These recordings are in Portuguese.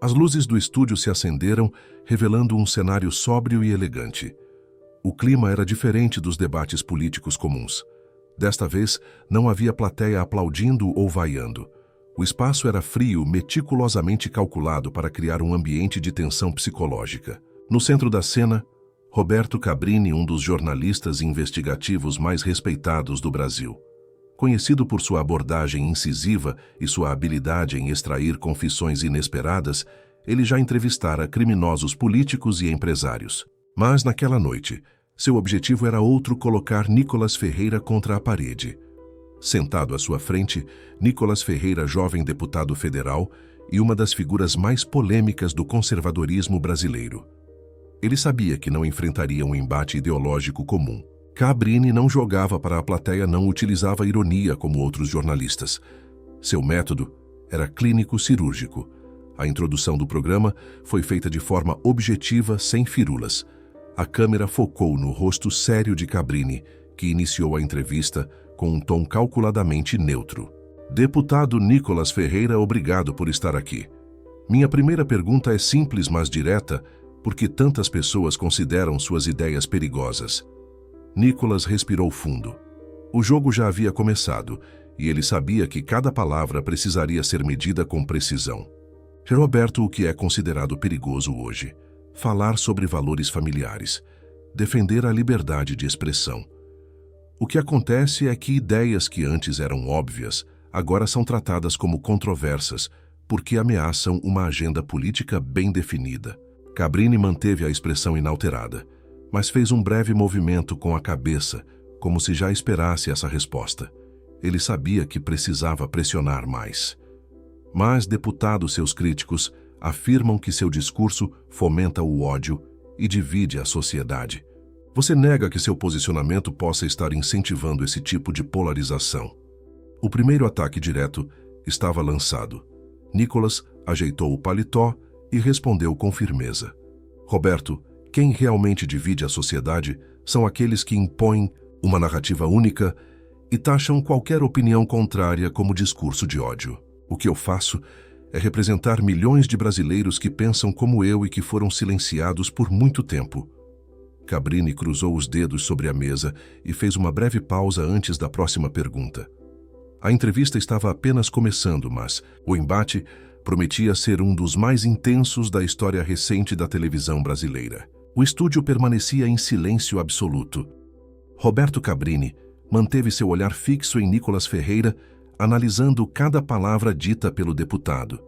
As luzes do estúdio se acenderam, revelando um cenário sóbrio e elegante. O clima era diferente dos debates políticos comuns. Desta vez, não havia plateia aplaudindo ou vaiando. O espaço era frio, meticulosamente calculado para criar um ambiente de tensão psicológica. No centro da cena, Roberto Cabrini, um dos jornalistas investigativos mais respeitados do Brasil. Conhecido por sua abordagem incisiva e sua habilidade em extrair confissões inesperadas, ele já entrevistara criminosos políticos e empresários. Mas, naquela noite, seu objetivo era outro: colocar Nicolas Ferreira contra a parede. Sentado à sua frente, Nicolas Ferreira, jovem deputado federal e uma das figuras mais polêmicas do conservadorismo brasileiro. Ele sabia que não enfrentaria um embate ideológico comum. Cabrini não jogava para a plateia, não utilizava ironia como outros jornalistas. Seu método era clínico-cirúrgico. A introdução do programa foi feita de forma objetiva, sem firulas. A câmera focou no rosto sério de Cabrini, que iniciou a entrevista com um tom calculadamente neutro. Deputado Nicolas Ferreira, obrigado por estar aqui. Minha primeira pergunta é simples, mas direta: por que tantas pessoas consideram suas ideias perigosas? Nicolas respirou fundo. O jogo já havia começado, e ele sabia que cada palavra precisaria ser medida com precisão. Roberto, o que é considerado perigoso hoje? Falar sobre valores familiares. Defender a liberdade de expressão. O que acontece é que ideias que antes eram óbvias, agora são tratadas como controversas, porque ameaçam uma agenda política bem definida. Cabrini manteve a expressão inalterada, mas fez um breve movimento com a cabeça, como se já esperasse essa resposta. Ele sabia que precisava pressionar mais. Mas, deputado, seus críticos afirmam que seu discurso fomenta o ódio e divide a sociedade. Você nega que seu posicionamento possa estar incentivando esse tipo de polarização. O primeiro ataque direto estava lançado. Nicolas ajeitou o paletó e respondeu com firmeza. Roberto, quem realmente divide a sociedade são aqueles que impõem uma narrativa única e taxam qualquer opinião contrária como discurso de ódio. O que eu faço é representar milhões de brasileiros que pensam como eu e que foram silenciados por muito tempo. Cabrini cruzou os dedos sobre a mesa e fez uma breve pausa antes da próxima pergunta. A entrevista estava apenas começando, mas o embate prometia ser um dos mais intensos da história recente da televisão brasileira. O estúdio permanecia em silêncio absoluto. Roberto Cabrini manteve seu olhar fixo em Nicolas Ferreira, analisando cada palavra dita pelo deputado.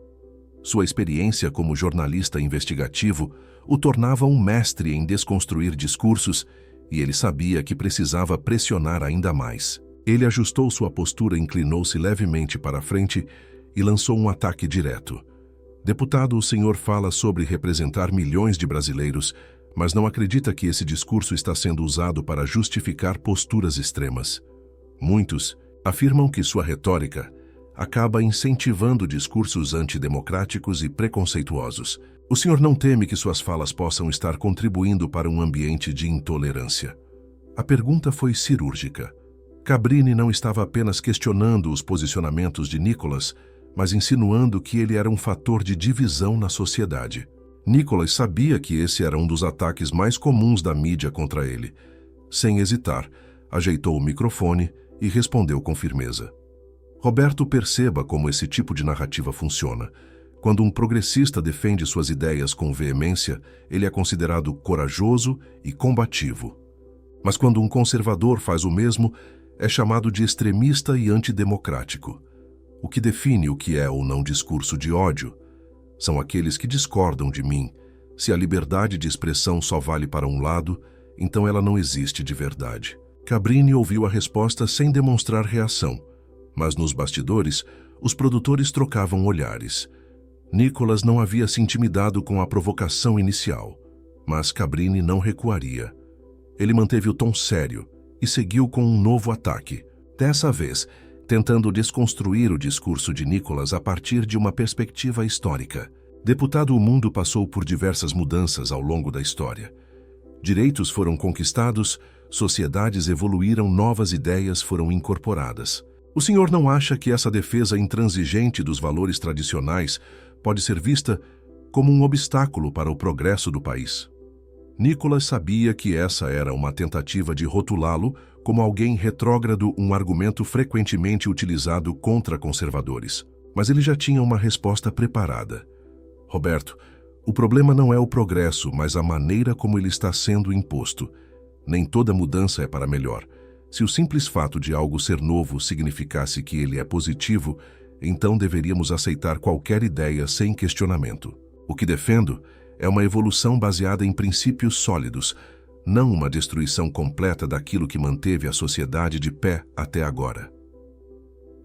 Sua experiência como jornalista investigativo o tornava um mestre em desconstruir discursos, e ele sabia que precisava pressionar ainda mais. Ele ajustou sua postura, inclinou-se levemente para a frente e lançou um ataque direto. Deputado, o senhor fala sobre representar milhões de brasileiros, mas não acredita que esse discurso está sendo usado para justificar posturas extremas. Muitos afirmam que sua retórica acaba incentivando discursos antidemocráticos e preconceituosos. O senhor não teme que suas falas possam estar contribuindo para um ambiente de intolerância? A pergunta foi cirúrgica. Cabrini não estava apenas questionando os posicionamentos de Nicolas, mas insinuando que ele era um fator de divisão na sociedade. Nicolas sabia que esse era um dos ataques mais comuns da mídia contra ele. Sem hesitar, ajeitou o microfone e respondeu com firmeza. Roberto, perceba como esse tipo de narrativa funciona. Quando um progressista defende suas ideias com veemência, ele é considerado corajoso e combativo. Mas quando um conservador faz o mesmo, é chamado de extremista e antidemocrático. O que define o que é ou não discurso de ódio são aqueles que discordam de mim. Se a liberdade de expressão só vale para um lado, então ela não existe de verdade. Cabrini ouviu a resposta sem demonstrar reação, mas nos bastidores, os produtores trocavam olhares. Nicolas não havia se intimidado com a provocação inicial, mas Cabrini não recuaria. Ele manteve o tom sério e seguiu com um novo ataque, dessa vez tentando desconstruir o discurso de Nicolas a partir de uma perspectiva histórica. Deputado, o mundo passou por diversas mudanças ao longo da história. Direitos foram conquistados, sociedades evoluíram, novas ideias foram incorporadas. O senhor não acha que essa defesa intransigente dos valores tradicionais pode ser vista como um obstáculo para o progresso do país. Nicolas sabia que essa era uma tentativa de rotulá-lo como alguém retrógrado, um argumento frequentemente utilizado contra conservadores. Mas ele já tinha uma resposta preparada. Roberto, o problema não é o progresso, mas a maneira como ele está sendo imposto. Nem toda mudança é para melhor. Se o simples fato de algo ser novo significasse que ele é positivo, então deveríamos aceitar qualquer ideia sem questionamento. O que defendo é uma evolução baseada em princípios sólidos, não uma destruição completa daquilo que manteve a sociedade de pé até agora.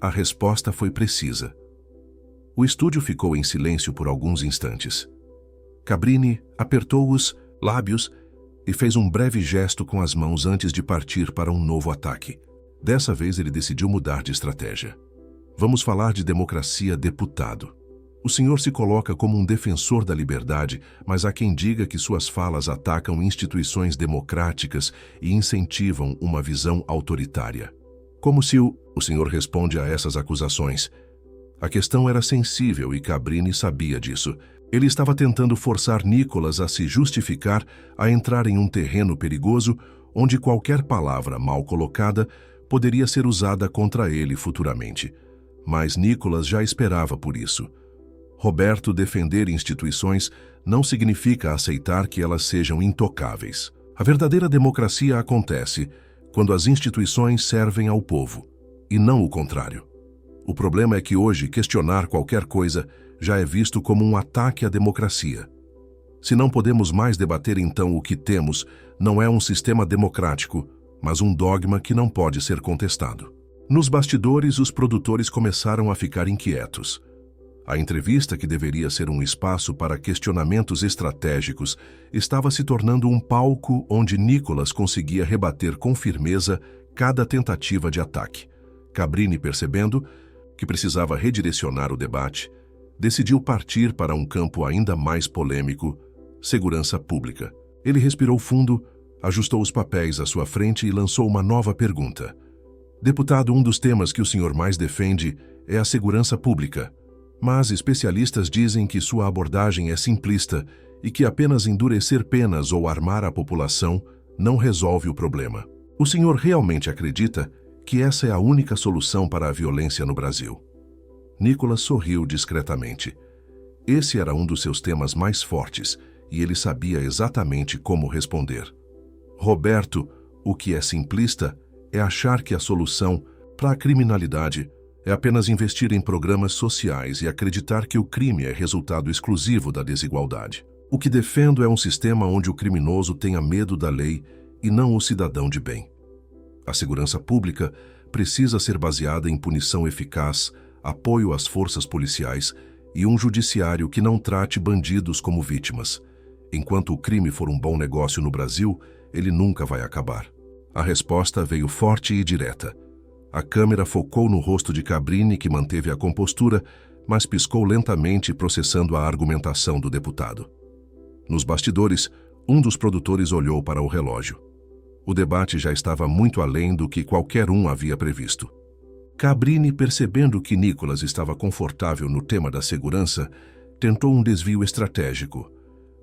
A resposta foi precisa. O estúdio ficou em silêncio por alguns instantes. Cabrini apertou os lábios e fez um breve gesto com as mãos antes de partir para um novo ataque. Dessa vez ele decidiu mudar de estratégia. Vamos falar de democracia, deputado. O senhor se coloca como um defensor da liberdade, mas há quem diga que suas falas atacam instituições democráticas e incentivam uma visão autoritária. Como se o senhor responde a essas acusações? A questão era sensível e Cabrini sabia disso. Ele estava tentando forçar Nicolas a se justificar, a entrar em um terreno perigoso onde qualquer palavra mal colocada poderia ser usada contra ele futuramente. Mas Nicolas já esperava por isso. Roberto, defender instituições não significa aceitar que elas sejam intocáveis. A verdadeira democracia acontece quando as instituições servem ao povo, e não o contrário. O problema é que hoje questionar qualquer coisa já é visto como um ataque à democracia. Se não podemos mais debater, então o que temos não é um sistema democrático, mas um dogma que não pode ser contestado. Nos bastidores, os produtores começaram a ficar inquietos. A entrevista, que deveria ser um espaço para questionamentos estratégicos, estava se tornando um palco onde Nicolas conseguia rebater com firmeza cada tentativa de ataque. Cabrini, percebendo que precisava redirecionar o debate, decidiu partir para um campo ainda mais polêmico: segurança pública. Ele respirou fundo, ajustou os papéis à sua frente e lançou uma nova pergunta. Deputado, um dos temas que o senhor mais defende é a segurança pública. Mas especialistas dizem que sua abordagem é simplista e que apenas endurecer penas ou armar a população não resolve o problema. O senhor realmente acredita que essa é a única solução para a violência no Brasil? Nicolas sorriu discretamente. Esse era um dos seus temas mais fortes e ele sabia exatamente como responder. Roberto, o que é simplista é achar que a solução para a criminalidade é apenas investir em programas sociais e acreditar que o crime é resultado exclusivo da desigualdade. O que defendo é um sistema onde o criminoso tenha medo da lei e não o cidadão de bem. A segurança pública precisa ser baseada em punição eficaz, apoio às forças policiais e um judiciário que não trate bandidos como vítimas. Enquanto o crime for um bom negócio no Brasil, ele nunca vai acabar. A resposta veio forte e direta. A câmera focou no rosto de Cabrini, que manteve a compostura, mas piscou lentamente, processando a argumentação do deputado. Nos bastidores, um dos produtores olhou para o relógio. O debate já estava muito além do que qualquer um havia previsto. Cabrini, percebendo que Nicolas estava confortável no tema da segurança, tentou um desvio estratégico.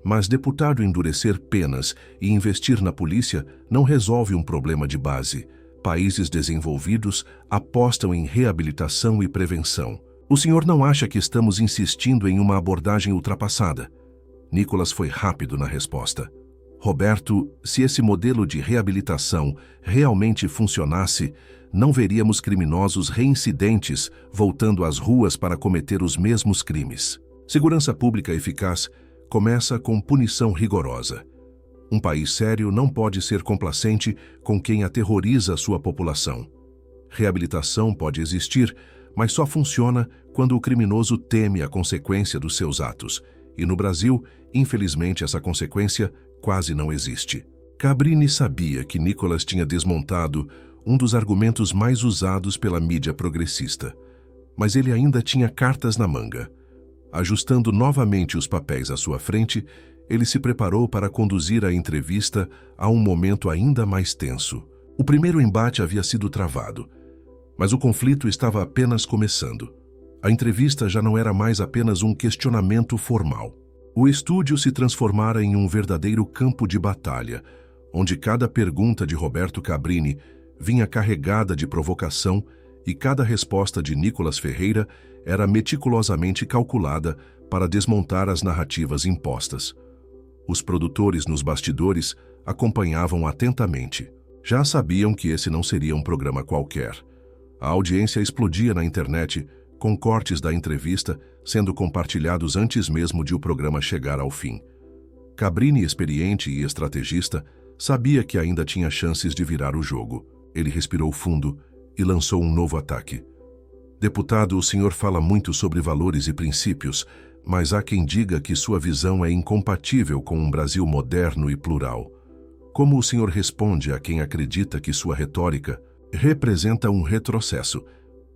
Mas, deputado, endurecer penas e investir na polícia não resolve um problema de base. Países desenvolvidos apostam em reabilitação e prevenção. O senhor não acha que estamos insistindo em uma abordagem ultrapassada? Nicolas foi rápido na resposta. Roberto, se esse modelo de reabilitação realmente funcionasse, não veríamos criminosos reincidentes voltando às ruas para cometer os mesmos crimes. Segurança pública eficaz começa com punição rigorosa. Um país sério não pode ser complacente com quem aterroriza sua população. Reabilitação pode existir, mas só funciona quando o criminoso teme a consequência dos seus atos. E no Brasil, infelizmente, essa consequência quase não existe. Cabrini sabia que Nicolas tinha desmontado um dos argumentos mais usados pela mídia progressista, mas ele ainda tinha cartas na manga. Ajustando novamente os papéis à sua frente, ele se preparou para conduzir a entrevista a um momento ainda mais tenso. O primeiro embate havia sido travado, mas o conflito estava apenas começando. A entrevista já não era mais apenas um questionamento formal. O estúdio se transformara em um verdadeiro campo de batalha, onde cada pergunta de Roberto Cabrini vinha carregada de provocação e cada resposta de Nicolas Ferreira era meticulosamente calculada para desmontar as narrativas impostas. Os produtores nos bastidores acompanhavam atentamente. Já sabiam que esse não seria um programa qualquer. A audiência explodia na internet, com cortes da entrevista sendo compartilhados antes mesmo de o programa chegar ao fim. Cabrini, experiente e estrategista, sabia que ainda tinha chances de virar o jogo. Ele respirou fundo e lançou um novo ataque. Deputado, o senhor fala muito sobre valores e princípios, mas há quem diga que sua visão é incompatível com um Brasil moderno e plural. Como o senhor responde a quem acredita que sua retórica representa um retrocesso?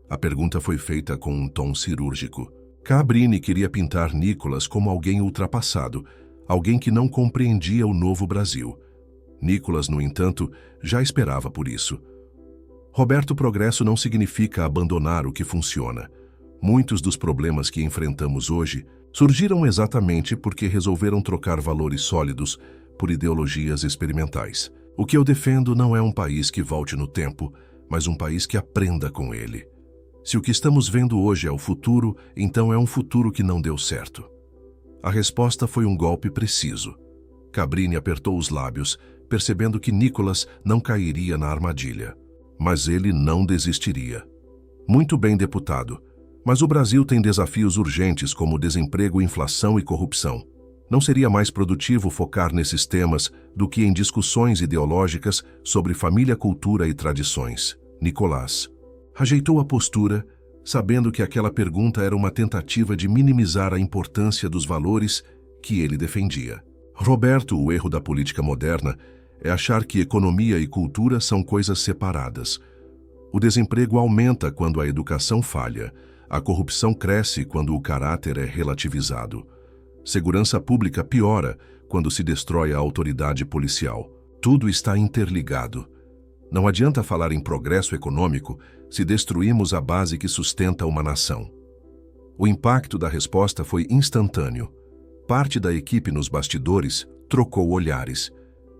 A pergunta foi feita com um tom cirúrgico. Cabrini queria pintar Nicolas como alguém ultrapassado, alguém que não compreendia o novo Brasil. Nicolas, no entanto, já esperava por isso. Roberto, progresso não significa abandonar o que funciona. Muitos dos problemas que enfrentamos hoje surgiram exatamente porque resolveram trocar valores sólidos por ideologias experimentais. O que eu defendo não é um país que volte no tempo, mas um país que aprenda com ele. Se o que estamos vendo hoje é o futuro, então é um futuro que não deu certo. A resposta foi um golpe preciso. Cabrini apertou os lábios, percebendo que Nicolas não cairia na armadilha. Mas ele não desistiria. Muito bem, deputado, mas o Brasil tem desafios urgentes como desemprego, inflação e corrupção. Não seria mais produtivo focar nesses temas do que em discussões ideológicas sobre família, cultura e tradições? Nicolas rejeitou a postura, sabendo que aquela pergunta era uma tentativa de minimizar a importância dos valores que ele defendia. Roberto, o erro da política moderna é achar que economia e cultura são coisas separadas. O desemprego aumenta quando a educação falha, a corrupção cresce quando o caráter é relativizado. Segurança pública piora quando se destrói a autoridade policial. Tudo está interligado. Não adianta falar em progresso econômico se destruímos a base que sustenta uma nação. O impacto da resposta foi instantâneo. Parte da equipe nos bastidores trocou olhares.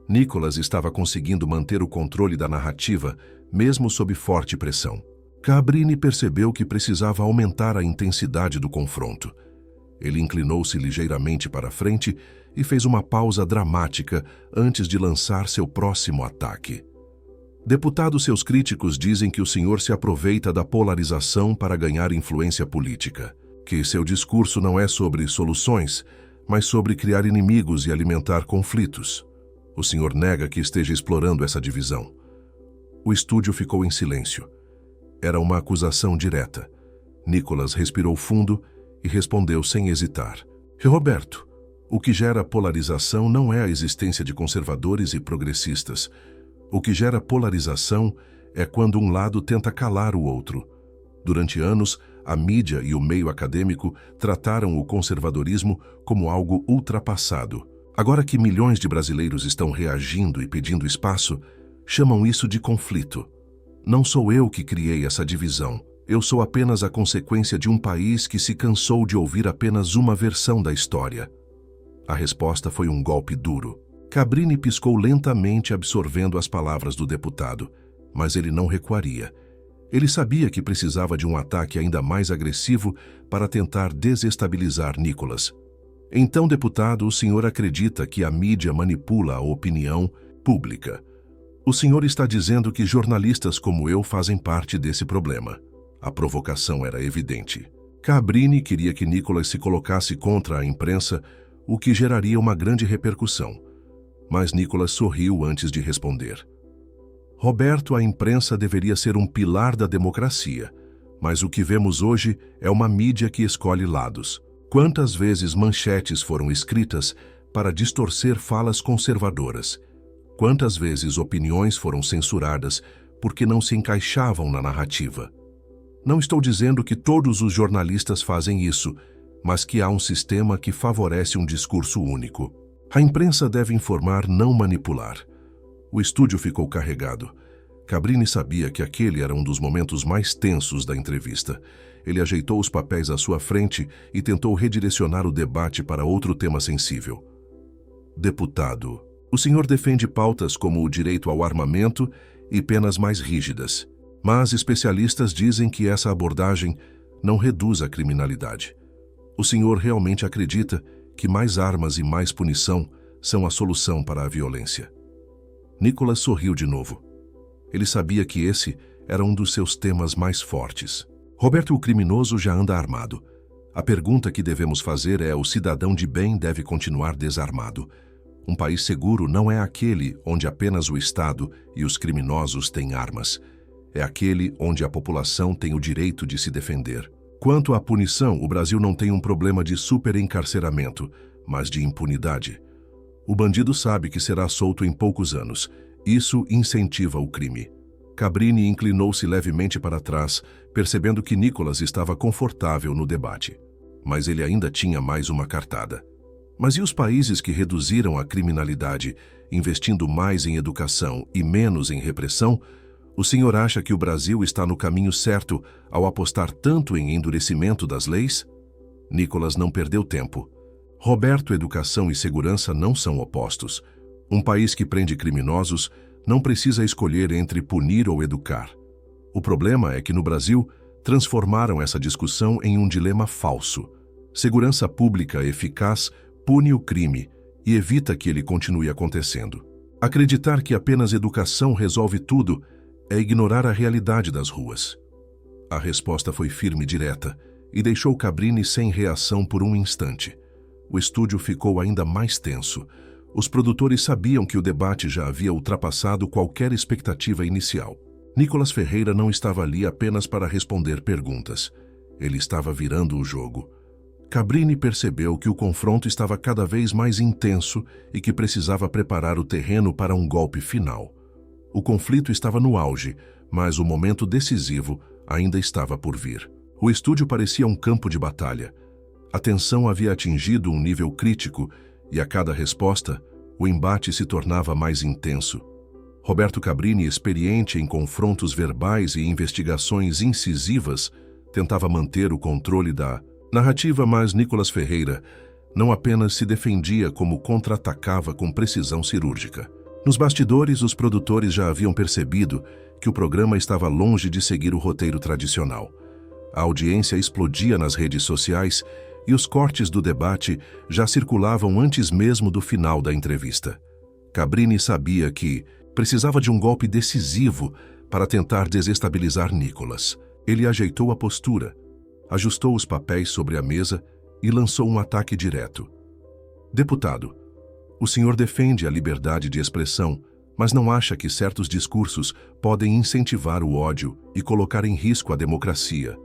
Nicolas estava conseguindo manter o controle da narrativa, mesmo sob forte pressão. Cabrini percebeu que precisava aumentar a intensidade do confronto. Ele inclinou-se ligeiramente para frente e fez uma pausa dramática antes de lançar seu próximo ataque. Deputado, seus críticos dizem que o senhor se aproveita da polarização para ganhar influência política, que seu discurso não é sobre soluções, mas sobre criar inimigos e alimentar conflitos. O senhor nega que esteja explorando essa divisão. O estúdio ficou em silêncio. Era uma acusação direta. Nicolas respirou fundo e respondeu sem hesitar. Roberto, o que gera polarização não é a existência de conservadores e progressistas. O que gera polarização é quando um lado tenta calar o outro. Durante anos, a mídia e o meio acadêmico trataram o conservadorismo como algo ultrapassado. Agora que milhões de brasileiros estão reagindo e pedindo espaço, chamam isso de conflito. Não sou eu que criei essa divisão. Eu sou apenas a consequência de um país que se cansou de ouvir apenas uma versão da história. A resposta foi um golpe duro. Cabrini piscou lentamente, absorvendo as palavras do deputado, mas ele não recuaria. Ele sabia que precisava de um ataque ainda mais agressivo para tentar desestabilizar Nicolas. Então, deputado, o senhor acredita que a mídia manipula a opinião pública. O senhor está dizendo que jornalistas como eu fazem parte desse problema. A provocação era evidente. Cabrini queria que Nicolas se colocasse contra a imprensa, o que geraria uma grande repercussão. Mas Nicolas sorriu antes de responder. Roberto, a imprensa deveria ser um pilar da democracia, mas o que vemos hoje é uma mídia que escolhe lados. Quantas vezes manchetes foram escritas para distorcer falas conservadoras? Quantas vezes opiniões foram censuradas porque não se encaixavam na narrativa? Não estou dizendo que todos os jornalistas fazem isso, mas que há um sistema que favorece um discurso único. A imprensa deve informar, não manipular. O estúdio ficou carregado. Cabrini sabia que aquele era um dos momentos mais tensos da entrevista. ele ajeitou os papéis à sua frente e tentou redirecionar o debate para outro tema sensível. Deputado, o senhor defende pautas como o direito ao armamento e penas mais rígidas, mas especialistas dizem que essa abordagem não reduz a criminalidade. O senhor realmente acredita que mais armas e mais punição são a solução para a violência? Nicholas sorriu de novo. Ele sabia que esse era um dos seus temas mais fortes. Roberto, o criminoso, já anda armado. A pergunta que devemos fazer é: o cidadão de bem deve continuar desarmado? Um país seguro não é aquele onde apenas o Estado e os criminosos têm armas. É aquele onde a população tem o direito de se defender. Quanto à punição, o Brasil não tem um problema de superencarceramento, mas de impunidade. O bandido sabe que será solto em poucos anos. Isso incentiva o crime. Cabrini inclinou-se levemente para trás, percebendo que Nicholas estava confortável no debate. Mas ele ainda tinha mais uma cartada. Mas e os países que reduziram a criminalidade, investindo mais em educação e menos em repressão? O senhor acha que o Brasil está no caminho certo ao apostar tanto em endurecimento das leis? Nicholas não perdeu tempo. Roberto, educação e segurança não são opostos. Um país que prende criminosos não precisa escolher entre punir ou educar. O problema é que no Brasil transformaram essa discussão em um dilema falso. Segurança pública eficaz pune o crime e evita que ele continue acontecendo. Acreditar que apenas educação resolve tudo é ignorar a realidade das ruas. A resposta foi firme e direta e deixou Cabrini sem reação por um instante. O estúdio ficou ainda mais tenso. Os produtores sabiam que o debate já havia ultrapassado qualquer expectativa inicial. Nicholas Ferreira não estava ali apenas para responder perguntas. Ele estava virando o jogo. Cabrini percebeu que o confronto estava cada vez mais intenso e que precisava preparar o terreno para um golpe final. O conflito estava no auge, mas o momento decisivo ainda estava por vir. O estúdio parecia um campo de batalha. A tensão havia atingido um nível crítico e a cada resposta, o embate se tornava mais intenso. Roberto Cabrini, experiente em confrontos verbais e investigações incisivas, tentava manter o controle da narrativa, mas Nicholas Ferreira não apenas se defendia, como contra-atacava com precisão cirúrgica. Nos bastidores, os produtores já haviam percebido que o programa estava longe de seguir o roteiro tradicional. A audiência explodia nas redes sociais e os cortes do debate já circulavam antes mesmo do final da entrevista. Cabrini sabia que precisava de um golpe decisivo para tentar desestabilizar Nicholas. Ele ajeitou a postura, ajustou os papéis sobre a mesa e lançou um ataque direto. Deputado, o senhor defende a liberdade de expressão, mas não acha que certos discursos podem incentivar o ódio e colocar em risco a democracia?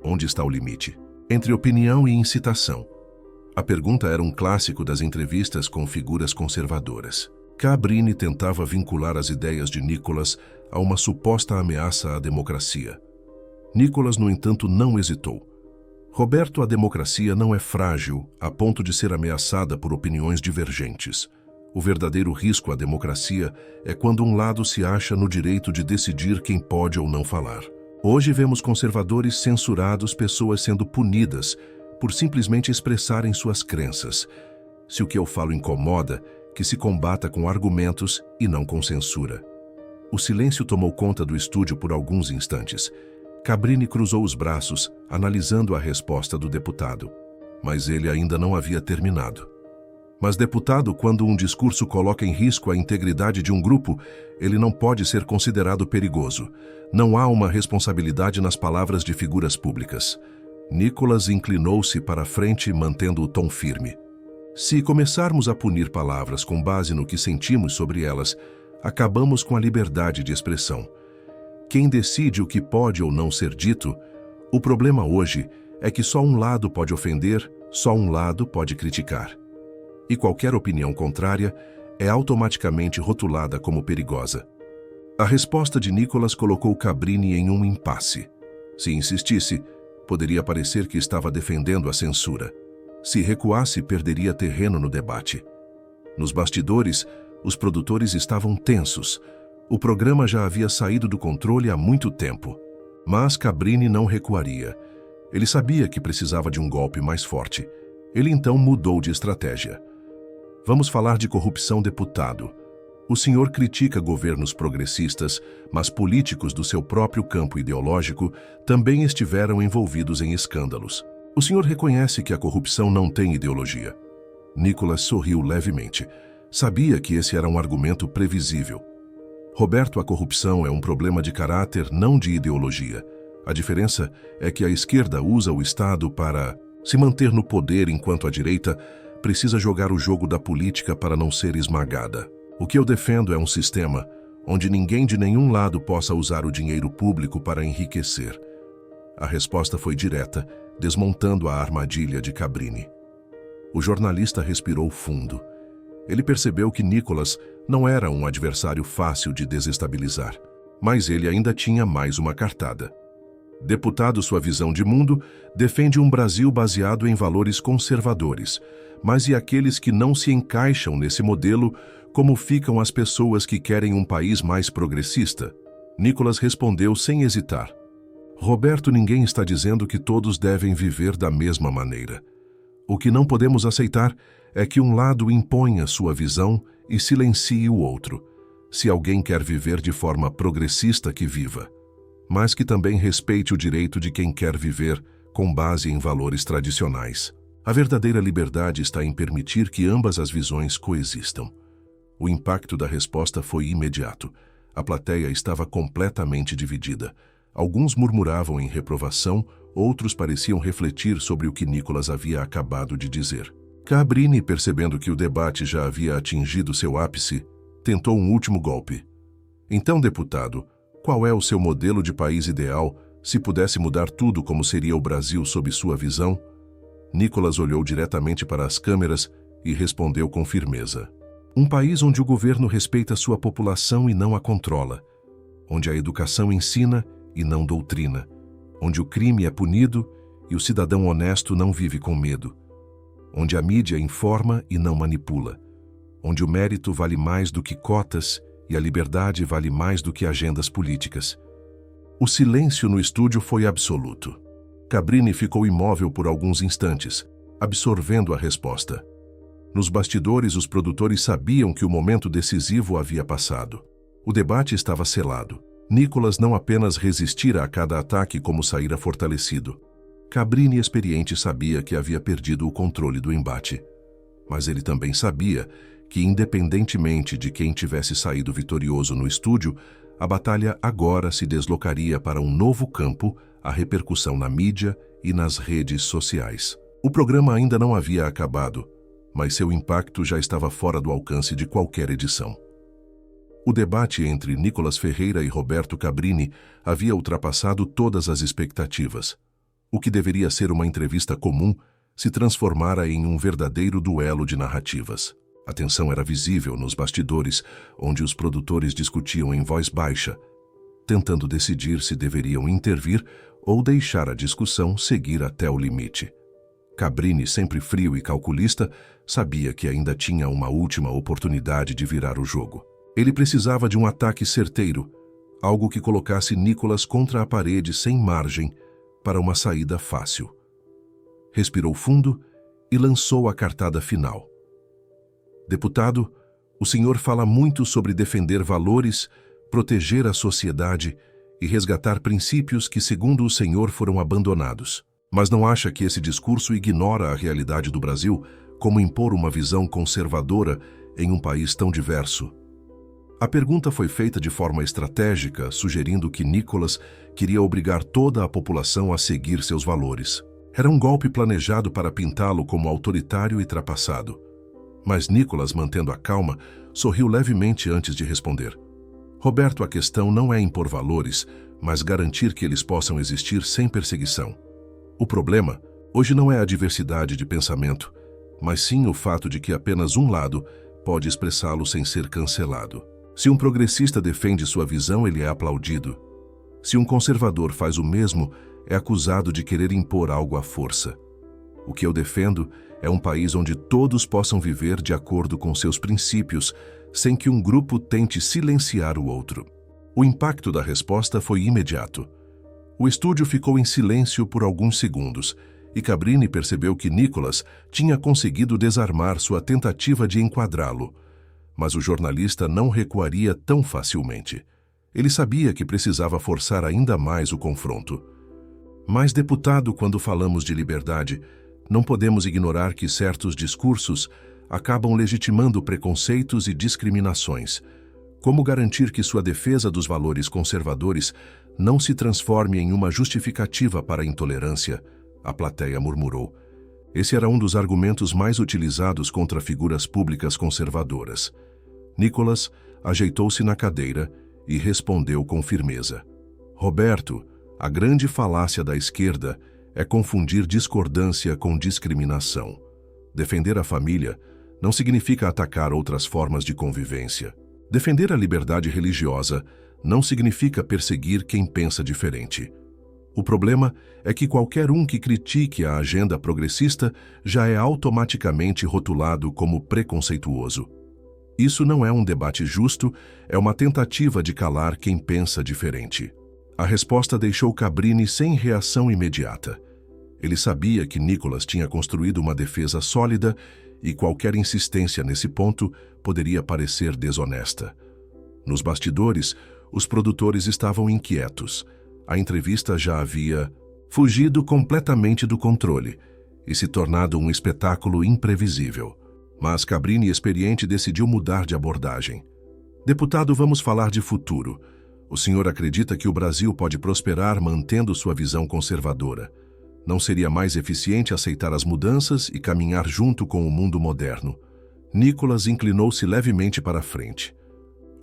Onde está o limite entre opinião e incitação? A pergunta era um clássico das entrevistas com figuras conservadoras. Cabrini tentava vincular as ideias de Nicholas a uma suposta ameaça à democracia. Nicholas, no entanto, não hesitou. Roberto, a democracia não é frágil a ponto de ser ameaçada por opiniões divergentes. O verdadeiro risco à democracia é quando um lado se acha no direito de decidir quem pode ou não falar. Hoje vemos conservadores censurados, pessoas sendo punidas por simplesmente expressarem suas crenças. Se o que eu falo incomoda, que se combata com argumentos e não com censura. O silêncio tomou conta do estúdio por alguns instantes. Cabrini cruzou os braços, analisando a resposta do deputado. Mas ele ainda não havia terminado. Mas, deputado, quando um discurso coloca em risco a integridade de um grupo, ele não pode ser considerado perigoso. Não há uma responsabilidade nas palavras de figuras públicas. Nicholas inclinou-se para a frente, mantendo o tom firme. Se começarmos a punir palavras com base no que sentimos sobre elas, acabamos com a liberdade de expressão. Quem decide o que pode ou não ser dito? O problema hoje é que só um lado pode ofender, só um lado pode criticar. E qualquer opinião contrária é automaticamente rotulada como perigosa. A resposta de Nicholas colocou Cabrini em um impasse. Se insistisse, poderia parecer que estava defendendo a censura. Se recuasse, perderia terreno no debate. Nos bastidores, os produtores estavam tensos. O programa já havia saído do controle há muito tempo. Mas Cabrini não recuaria. Ele sabia que precisava de um golpe mais forte. Ele então mudou de estratégia. Vamos falar de corrupção, deputado. O senhor critica governos progressistas, mas políticos do seu próprio campo ideológico também estiveram envolvidos em escândalos. O senhor reconhece que a corrupção não tem ideologia. Nicolas sorriu levemente. Sabia que esse era um argumento previsível. Roberto, a corrupção é um problema de caráter, não de ideologia. A diferença é que a esquerda usa o Estado para se manter no poder, enquanto a direita precisa jogar o jogo da política para não ser esmagada. O que eu defendo é um sistema onde ninguém de nenhum lado possa usar o dinheiro público para enriquecer. A resposta foi direta, desmontando a armadilha de Cabrini. O jornalista respirou fundo. Ele percebeu que Nicolas não era um adversário fácil de desestabilizar, mas ele ainda tinha mais uma cartada. Deputado, sua visão de mundo defende um Brasil baseado em valores conservadores, mas e aqueles que não se encaixam nesse modelo, como ficam as pessoas que querem um país mais progressista? Nicolas respondeu sem hesitar. Roberto, ninguém está dizendo que todos devem viver da mesma maneira. O que não podemos aceitar é que um lado imponha sua visão e silencie o outro. Se alguém quer viver de forma progressista, que viva, mas que também respeite o direito de quem quer viver com base em valores tradicionais. A verdadeira liberdade está em permitir que ambas as visões coexistam. O impacto da resposta foi imediato. A plateia estava completamente dividida. Alguns murmuravam em reprovação, outros pareciam refletir sobre o que Nicolas havia acabado de dizer. Cabrini, percebendo que o debate já havia atingido seu ápice, tentou um último golpe. Então, deputado, qual é o seu modelo de país ideal, se pudesse mudar tudo, como seria o Brasil sob sua visão? Nicolas olhou diretamente para as câmeras e respondeu com firmeza. Um país onde o governo respeita sua população e não a controla, onde a educação ensina e não doutrina, onde o crime é punido e o cidadão honesto não vive com medo, onde a mídia informa e não manipula, onde o mérito vale mais do que cotas e a liberdade vale mais do que agendas políticas. O silêncio no estúdio foi absoluto. Cabrini ficou imóvel por alguns instantes, absorvendo a resposta. Nos bastidores, os produtores sabiam que o momento decisivo havia passado. O debate estava selado. Nicolas não apenas resistira a cada ataque, como saíra fortalecido. Cabrini, experiente, sabia que havia perdido o controle do embate. Mas ele também sabia que, independentemente de quem tivesse saído vitorioso no estúdio, a batalha agora se deslocaria para um novo campo, a repercussão na mídia e nas redes sociais. O programa ainda não havia acabado, mas seu impacto já estava fora do alcance de qualquer edição. O debate entre Nicolas Ferreira e Roberto Cabrini havia ultrapassado todas as expectativas. O que deveria ser uma entrevista comum se transformara em um verdadeiro duelo de narrativas. A tensão era visível nos bastidores, onde os produtores discutiam em voz baixa, tentando decidir se deveriam intervir ou deixar a discussão seguir até o limite. Cabrini, sempre frio e calculista, sabia que ainda tinha uma última oportunidade de virar o jogo. Ele precisava de um ataque certeiro, algo que colocasse Nicolas contra a parede sem margem para uma saída fácil. Respirou fundo e lançou a cartada final. Deputado, o senhor fala muito sobre defender valores, proteger a sociedade e resgatar princípios que, segundo o senhor, foram abandonados. Mas não acha que esse discurso ignora a realidade do Brasil, como impor uma visão conservadora em um país tão diverso? A pergunta foi feita de forma estratégica, sugerindo que Nicolas queria obrigar toda a população a seguir seus valores. Era um golpe planejado para pintá-lo como autoritário e trapaçado. Mas Nicolas, mantendo a calma, sorriu levemente antes de responder. Roberto, a questão não é impor valores, mas garantir que eles possam existir sem perseguição. O problema hoje não é a diversidade de pensamento, mas sim o fato de que apenas um lado pode expressá-lo sem ser cancelado. Se um progressista defende sua visão, ele é aplaudido. Se um conservador faz o mesmo, é acusado de querer impor algo à força. O que eu defendo é um país onde todos possam viver de acordo com seus princípios, sem que um grupo tente silenciar o outro. O impacto da resposta foi imediato. O estúdio ficou em silêncio por alguns segundos e Cabrini percebeu que Nicholas tinha conseguido desarmar sua tentativa de enquadrá-lo. Mas o jornalista não recuaria tão facilmente. Ele sabia que precisava forçar ainda mais o confronto. Mas, deputado, quando falamos de liberdade, não podemos ignorar que certos discursos acabam legitimando preconceitos e discriminações. Como garantir que sua defesa dos valores conservadores não se transforme em uma justificativa para a intolerância? A plateia murmurou. Esse era um dos argumentos mais utilizados contra figuras públicas conservadoras. Nicholas ajeitou-se na cadeira e respondeu com firmeza. Roberto, a grande falácia da esquerda é confundir discordância com discriminação. Defender a família não significa atacar outras formas de convivência. Defender a liberdade religiosa não significa perseguir quem pensa diferente. O problema é que qualquer um que critique a agenda progressista já é automaticamente rotulado como preconceituoso. Isso não é um debate justo, é uma tentativa de calar quem pensa diferente. A resposta deixou Cabrini sem reação imediata. Ele sabia que Nicholas tinha construído uma defesa sólida e qualquer insistência nesse ponto poderia parecer desonesta. Nos bastidores, os produtores estavam inquietos. A entrevista já havia fugido completamente do controle e se tornado um espetáculo imprevisível. Mas Cabrini, experiente, decidiu mudar de abordagem. Deputado, vamos falar de futuro. O senhor acredita que o Brasil pode prosperar mantendo sua visão conservadora? Não seria mais eficiente aceitar as mudanças e caminhar junto com o mundo moderno? Nicholas inclinou-se levemente para a frente.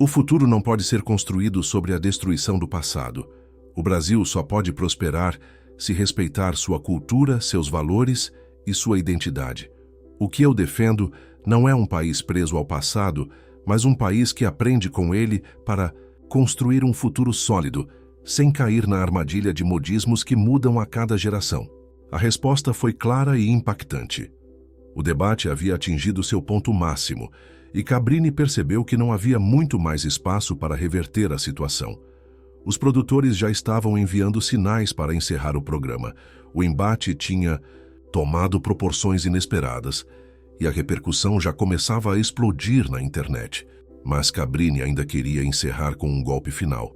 O futuro não pode ser construído sobre a destruição do passado. O Brasil só pode prosperar se respeitar sua cultura, seus valores e sua identidade. O que eu defendo não é um país preso ao passado, mas um país que aprende com ele para construir um futuro sólido, sem cair na armadilha de modismos que mudam a cada geração. A resposta foi clara e impactante. O debate havia atingido seu ponto máximo, e Cabrini percebeu que não havia muito mais espaço para reverter a situação. Os produtores já estavam enviando sinais para encerrar o programa. O embate tinha tomado proporções inesperadas, e a repercussão já começava a explodir na internet. Mas Cabrini ainda queria encerrar com um golpe final.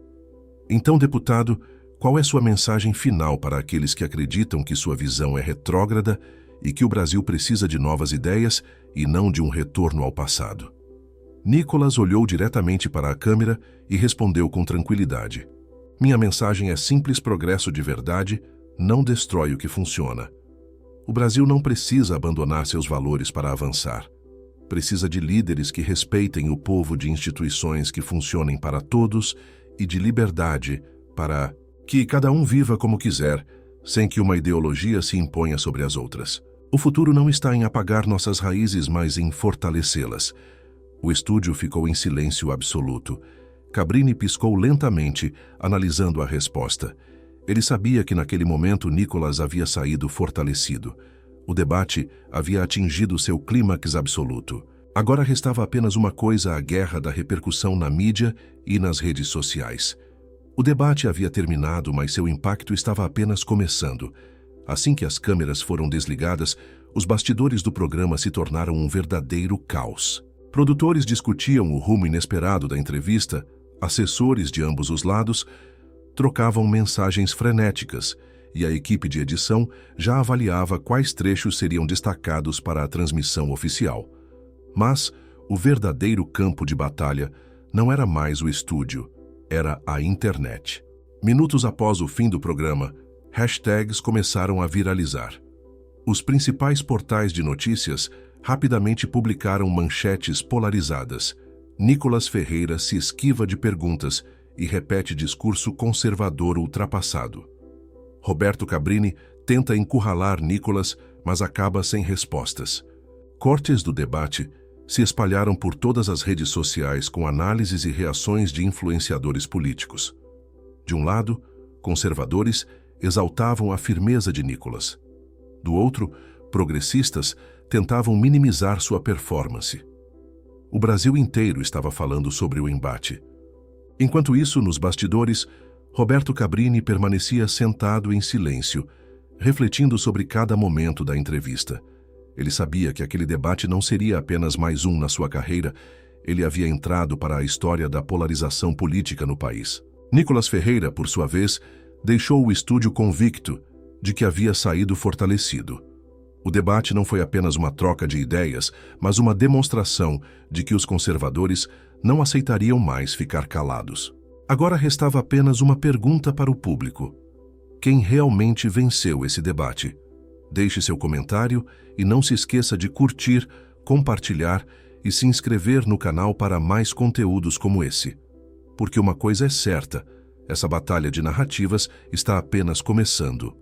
Então, deputado, qual é sua mensagem final para aqueles que acreditam que sua visão é retrógrada e que o Brasil precisa de novas ideias e não de um retorno ao passado? Nicholas olhou diretamente para a câmera e respondeu com tranquilidade. Minha mensagem é simples: progresso de verdade não destrói o que funciona. O Brasil não precisa abandonar seus valores para avançar. Precisa de líderes que respeitem o povo, de instituições que funcionem para todos e de liberdade para que cada um viva como quiser, sem que uma ideologia se imponha sobre as outras. O futuro não está em apagar nossas raízes, mas em fortalecê-las. O estúdio ficou em silêncio absoluto. Cabrini piscou lentamente, analisando a resposta. Ele sabia que naquele momento Nicholas havia saído fortalecido. O debate havia atingido seu clímax absoluto. Agora restava apenas uma coisa: a guerra da repercussão na mídia e nas redes sociais. O debate havia terminado, mas seu impacto estava apenas começando. Assim que as câmeras foram desligadas, os bastidores do programa se tornaram um verdadeiro caos. Produtores discutiam o rumo inesperado da entrevista, assessores de ambos os lados trocavam mensagens frenéticas, e a equipe de edição já avaliava quais trechos seriam destacados para a transmissão oficial. Mas o verdadeiro campo de batalha não era mais o estúdio, era a internet. Minutos após o fim do programa, hashtags começaram a viralizar. Os principais portais de notícias rapidamente publicaram manchetes polarizadas. Nicholas Ferreira se esquiva de perguntas e repete discurso conservador ultrapassado. Roberto Cabrini tenta encurralar Nicholas, mas acaba sem respostas. Cortes do debate se espalharam por todas as redes sociais com análises e reações de influenciadores políticos. De um lado, conservadores exaltavam a firmeza de Nicholas. Do outro, progressistas tentavam minimizar sua performance. O Brasil inteiro estava falando sobre o embate. Enquanto isso, nos bastidores, Roberto Cabrini permanecia sentado em silêncio, refletindo sobre cada momento da entrevista. Ele sabia que aquele debate não seria apenas mais um na sua carreira, ele havia entrado para a história da polarização política no país. Nicolas Ferreira, por sua vez, deixou o estúdio convicto de que havia saído fortalecido. O debate não foi apenas uma troca de ideias, mas uma demonstração de que os conservadores não aceitariam mais ficar calados. Agora restava apenas uma pergunta para o público: quem realmente venceu esse debate? Deixe seu comentário e não se esqueça de curtir, compartilhar e se inscrever no canal para mais conteúdos como esse. Porque uma coisa é certa, essa batalha de narrativas está apenas começando.